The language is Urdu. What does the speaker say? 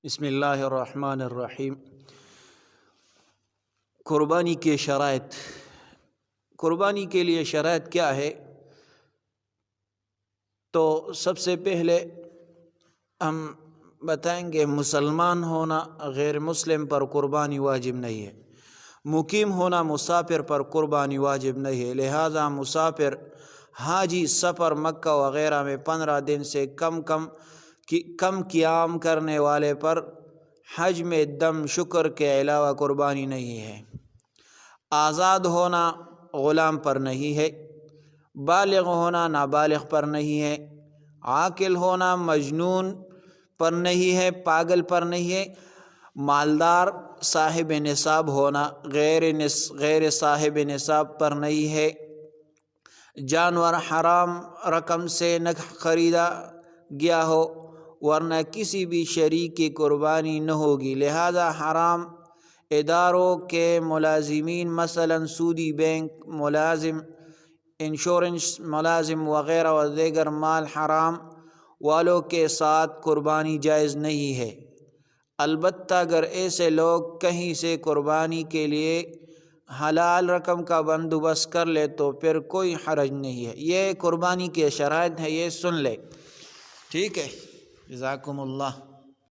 بسم اللہ الرحمن الرحیم۔ قربانی کے شرائط۔ قربانی کے لیے شرائط کیا ہے؟ تو سب سے پہلے ہم بتائیں گے مسلمان ہونا غیر مسلم پر قربانی واجب نہیں ہے، مقیم ہونا مسافر پر قربانی واجب نہیں ہے، لہذا مسافر، حاجی، سفر، مکہ وغیرہ میں 15 دن سے کم قیام کرنے والے پر حج میں دم شکر کے علاوہ قربانی نہیں ہے۔ آزاد ہونا غلام پر نہیں ہے، بالغ ہونا نابالغ پر نہیں ہے، عاقل ہونا مجنون پر نہیں ہے، پاگل پر نہیں ہے، مالدار صاحب نصاب ہونا غیر صاحب نصاب پر نہیں ہے، جانور حرام رقم سے نہ خریدا گیا ہو ورنہ کسی بھی شریک کی قربانی نہ ہوگی، لہذا حرام اداروں کے ملازمین، مثلا سودی بینک ملازم، انشورنس ملازم وغیرہ و دیگر مال حرام والوں کے ساتھ قربانی جائز نہیں ہے۔ البتہ اگر ایسے لوگ کہیں سے قربانی کے لیے حلال رقم کا بندوبست کر لے تو پھر کوئی حرج نہیں ہے۔ یہ قربانی کے شرائط ہیں، یہ سن لے، ٹھیک ہے؟ جزاکم اللہ۔